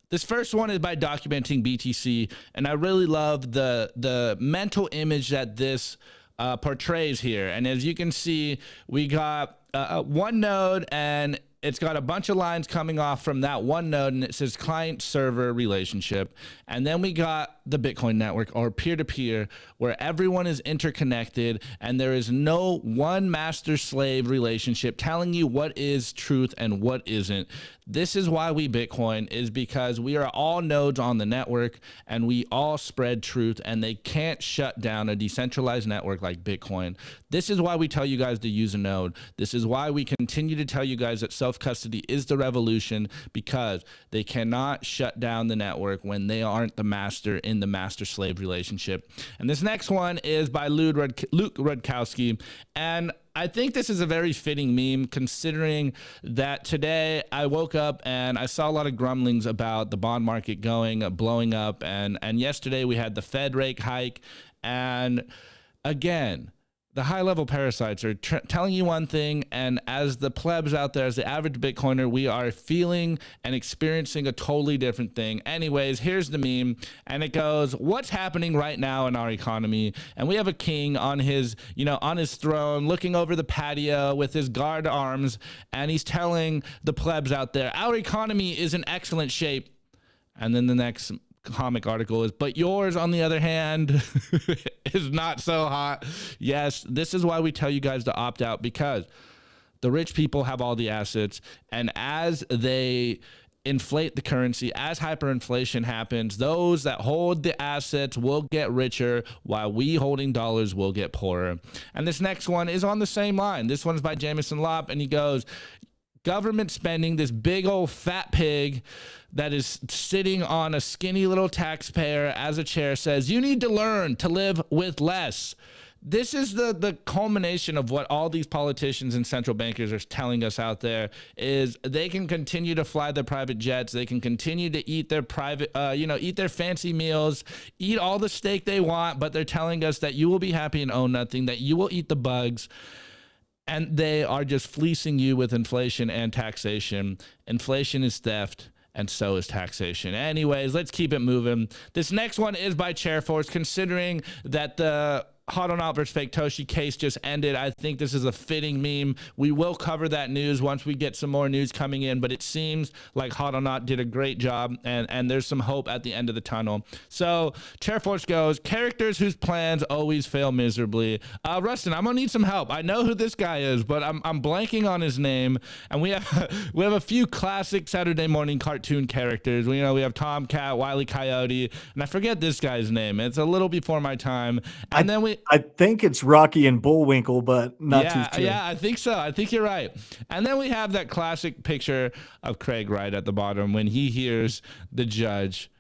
This first one is by Documenting BTC, and I really love the mental image that this portrays here. And as you can see, we got one node, and it's got a bunch of lines coming off from that one node, and it says client-server relationship. And then we got the Bitcoin network, or peer-to-peer, where everyone is interconnected, and there is no one master-slave relationship telling you what is truth and what isn't. This is why we Bitcoin, is because we are all nodes on the network, and we all spread truth, and they can't shut down a decentralized network like Bitcoin. This is why we tell you guys to use a node. This is why we continue to tell you guys that self-custody is the revolution, because they cannot shut down the network when they aren't the master in the master-slave relationship. And this next one is by Luke Rudkowski, and I think this is a very fitting meme, considering that today I woke up and I saw a lot of grumblings about the bond market blowing up, and yesterday we had the Fed rate hike, and again, the high-level parasites are telling you one thing, and as the plebs out there, as the average Bitcoiner, we are feeling and experiencing a totally different thing. Anyways, here's the meme, and it goes, what's happening right now in our economy? And we have a king on his, on his throne, looking over the patio with his guard arms, and he's telling the plebs out there, our economy is in excellent shape. And then the next comic article is, but yours on the other hand is not so hot. Yes, this is why we tell you guys to opt out, because the rich people have all the assets, and as they inflate the currency, as hyperinflation happens, those that hold the assets will get richer, while we holding dollars will get poorer. And this next one is on the same line. This one's by Jameson Lopp, and he goes, government spending, this big old fat pig that is sitting on a skinny little taxpayer as a chair, says, you need to learn to live with less. This is the culmination of what all these politicians and central bankers are telling us out there, is they can continue to fly their private jets. They can continue to eat their eat their fancy meals, eat all the steak they want, but they're telling us that you will be happy and own nothing, that you will eat the bugs. And they are just fleecing you with inflation and taxation. Inflation is theft, and so is taxation. Anyways, let's keep it moving. This next one is by Chairforce. Considering that the Hot or Not versus Fake Toshi case just ended, I think this is a fitting meme. We will cover that news once we get some more news coming in, but it seems like Hot or Not did a great job, and there's some hope at the end of the tunnel. So Chairforce goes, characters whose plans always fail miserably. Rustin, I'm gonna need some help. I know who this guy is, but I'm blanking on his name. And we have a few classic Saturday morning cartoon characters. We have Tomcat, Wile E. Coyote, and I forget this guy's name. It's a little before my time. And then I think it's Rocky and Bullwinkle, but not too sure. Yeah, I think so. I think you're right. And then we have that classic picture of Craig right at the bottom when he hears the judge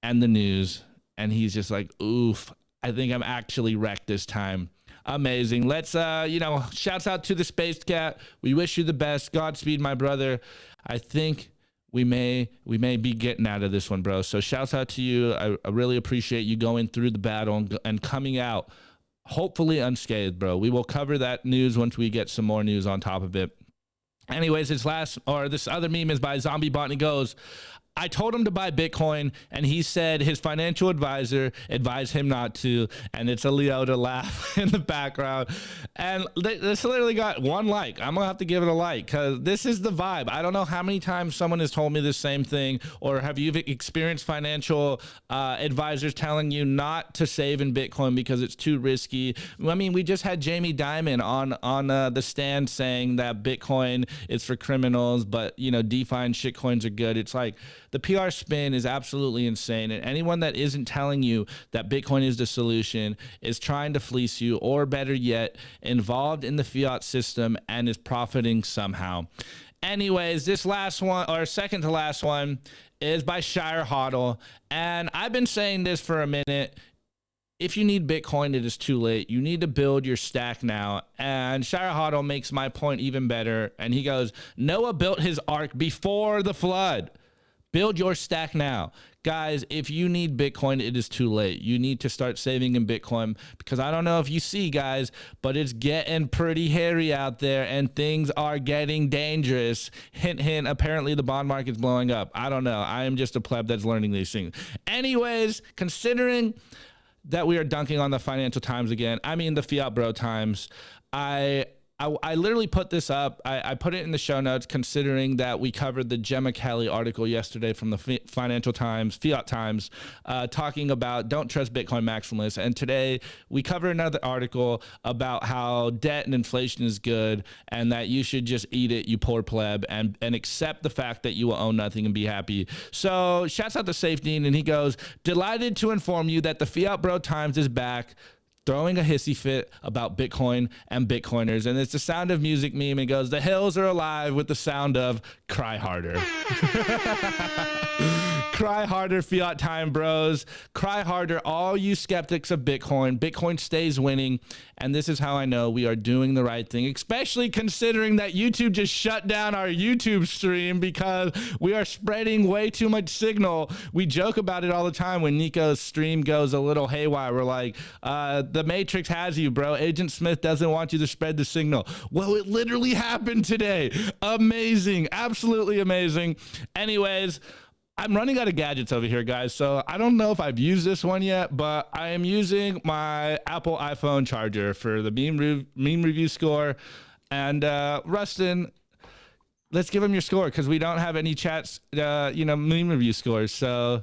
and the news, and he's just like, oof, I think I'm actually wrecked this time. Amazing. Let's, shouts out to the Space Cat. We wish you the best. Godspeed, my brother. I think we may be getting out of this one, bro. So shouts out to you. I really appreciate you going through the battle and coming out hopefully unscathed, bro. We will cover that news once we get some more news on top of it. Anyways, this other meme is by Zombie Bot, and he goes, I told him to buy Bitcoin, and he said his financial advisor advised him not to, and it's a Leota laugh in the background. And this literally got one like. I'm going to have to give it a like, because this is the vibe. I don't know how many times someone has told me the same thing, or have you experienced financial advisors telling you not to save in Bitcoin because it's too risky? I mean, we just had Jamie Dimon on the stand saying that Bitcoin is for criminals, but, DeFi and shitcoins are good. It's like, the PR spin is absolutely insane. And anyone that isn't telling you that Bitcoin is the solution is trying to fleece you, or better yet, involved in the fiat system and is profiting somehow. Anyways, this last one, or second to last one, is by Shire Hodl. And I've been saying this for a minute. If you need Bitcoin, it is too late. You need to build your stack now. And Shire Hodl makes my point even better. And he goes, Noah built his ark before the flood. Build your stack now. Guys, if you need Bitcoin, it is too late. You need to start saving in Bitcoin, because I don't know if you see, guys, but it's getting pretty hairy out there and things are getting dangerous. Hint, hint, apparently the bond market's blowing up. I don't know. I am just a pleb that's learning these things. Anyways, considering that we are dunking on the Financial Times again, I mean the Fiat Bro Times, I literally put this up. I put it in the show notes, considering that we covered the Gemma Kelly article yesterday from the Financial Times, Fiat Times, talking about don't trust Bitcoin maximalists. And today we cover another article about how debt and inflation is good and that you should just eat it, you poor pleb, and accept the fact that you will own nothing and be happy. So shouts out to Safe Dean, and he goes, delighted to inform you that the Fiat Bro Times is back, throwing a hissy fit about Bitcoin and Bitcoiners. And it's the Sound of Music meme. It goes, the hills are alive with the sound of cry harder. Cry harder, Fiat Time bros. Cry harder, all you skeptics of Bitcoin. Bitcoin stays winning. And this is how I know we are doing the right thing, especially considering that YouTube just shut down our YouTube stream because we are spreading way too much signal. We joke about it all the time when Nico's stream goes a little haywire. We're like, the Matrix has you, bro. Agent Smith doesn't want you to spread the signal. Well, it literally happened today. Amazing. Absolutely amazing. Anyways, I'm running out of gadgets over here, guys, so I don't know if I've used this one yet, but I am using my Apple iPhone charger for the meme review score. And Rustin, let's give him your score, because we don't have any chats, meme review scores. So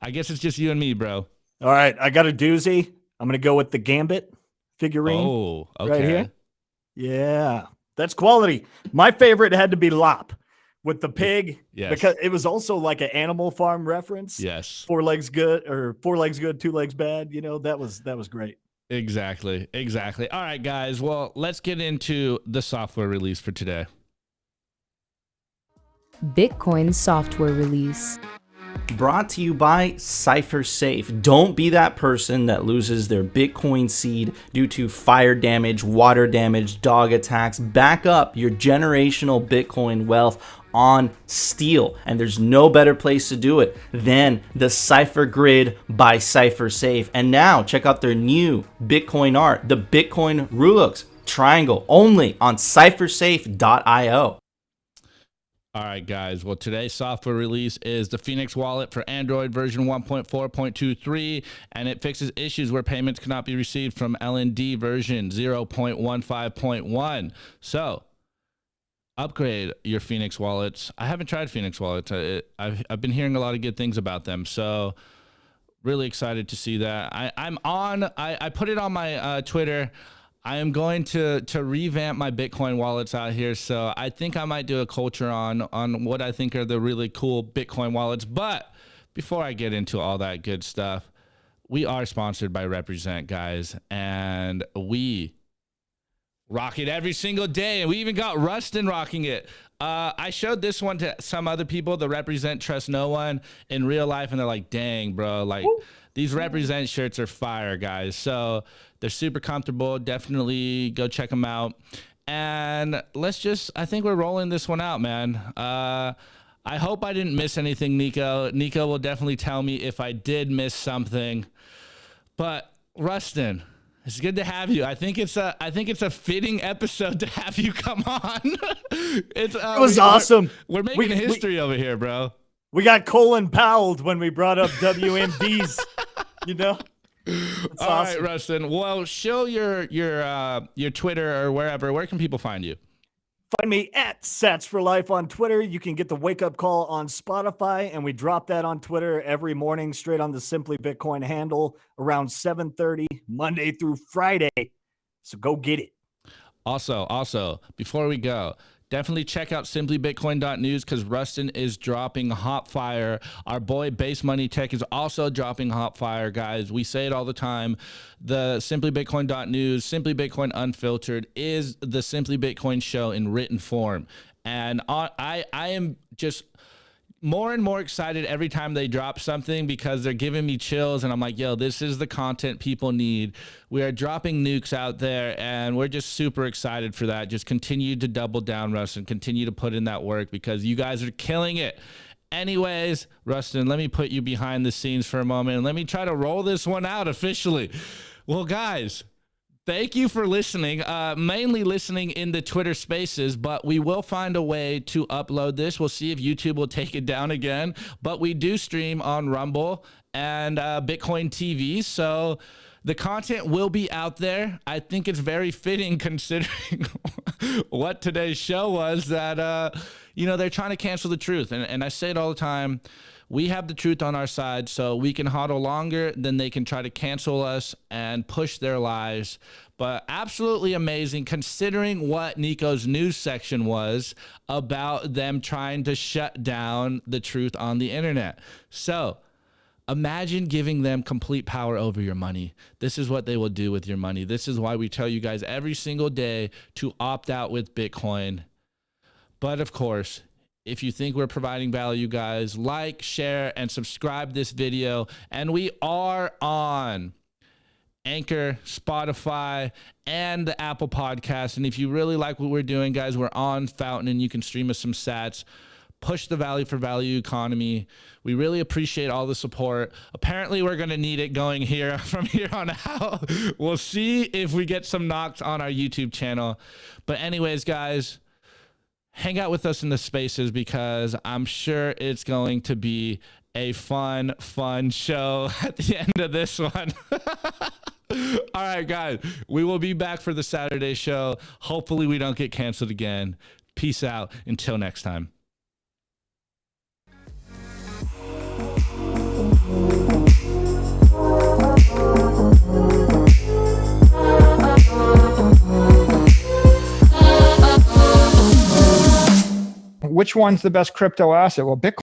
I guess it's just you and me, bro. All right, I got a doozy. I'm going to go with the Gambit figurine. Oh, okay. Right here. Yeah, that's quality. My favorite had to be Lop with the pig, yes, because it was also like an Animal Farm reference. Yes. 4 legs good, or 4 legs good, 2 legs bad. You know, that was great. Exactly. All right, guys. Well, let's get into the software release for today. Bitcoin software release. Brought to you by CipherSafe. Don't be that person that loses their Bitcoin seed due to fire damage, water damage, dog attacks. Back up your generational Bitcoin wealth on steel. And there's no better place to do it than the Cypher Grid by CipherSafe. And now check out their new Bitcoin art, the Bitcoin Rulux triangle, only on cyphersafe.io. All right, guys. Well, today's software release is the Phoenix Wallet for Android version 1.4.23, and it fixes issues where payments cannot be received from LND version 0.15.1. So, upgrade your Phoenix wallets. I haven't tried Phoenix wallets. I've been hearing a lot of good things about them, so really excited to see that. I put it on my Twitter. I am going to revamp my Bitcoin wallets out here, so I think I might do a culture on what I think are the really cool Bitcoin wallets. But before I get into all that good stuff, we are sponsored by Represent, guys, and we rock it every single day, and we even got Rustin rocking it. I showed this one to some other people, the Represent Trust No One, in real life, and they're like, dang, bro, like, these Represent shirts are fire, guys. So they're super comfortable. Definitely go check them out. And I think we're rolling this one out, man. I hope I didn't miss anything, Nico. Nico will definitely tell me if I did miss something. But Rustin, it's good to have you. I think it's a fitting episode to have you come on. It was awesome. We're making history over here, bro. We got Colin Powell when we brought up WMDs, you know? It's All awesome. right, Rustin. Well, show your Twitter or wherever. Where can people find you? Find me at Sats for Life on Twitter. You can get the Wake Up Call on Spotify, and we drop that on Twitter every morning straight on the Simply Bitcoin handle around 7:30, Monday through Friday. So go get it. Also, before we go, Definitely check out simplybitcoin.news because Rustin is dropping hot fire. Our boy Base Money Tech is also dropping hot fire, guys. We say it all the time. The simplybitcoin.news, Simply Bitcoin Unfiltered, is the Simply Bitcoin show in written form. And I am just more and more excited every time they drop something because they're giving me chills and I'm like, yo, this is the content people need. We are dropping nukes out there and we're just super excited for that. Just continue to double down, Rustin. Continue to put in that work because you guys are killing it. Anyways, Rustin, let me put you behind the scenes for a moment and let me try to roll this one out officially. Well, guys, thank you for listening, mainly listening in the Twitter spaces, but we will find a way to upload this. We'll see if YouTube will take it down again, but we do stream on Rumble and Bitcoin TV, so the content will be out there. I think it's very fitting considering what today's show was that, you know, they're trying to cancel the truth, and I say it all the time. We have the truth on our side, so we can hodl longer than they can try to cancel us and push their lies. But absolutely amazing considering what Nico's news section was about them trying to shut down the truth on the internet. So imagine giving them complete power over your money. This is what they will do with your money. This is why we tell you guys every single day to opt out with Bitcoin. But of course, if you think we're providing value, guys, like, share, and subscribe this video. And we are on Anchor, Spotify, and the Apple Podcast. And if you really like what we're doing, guys, we're on Fountain, and you can stream us some sats. Push the value for value economy. We really appreciate all the support. Apparently, we're going to need it going here from here on out. We'll see if we get some knocks on our YouTube channel. But anyways, guys, hang out with us in the spaces because I'm sure it's going to be a fun show at the end of this one. All right, guys, we will be back for the Saturday show. Hopefully we don't get canceled again. Peace out. Until next time. Which one's the best crypto asset? Well, Bitcoin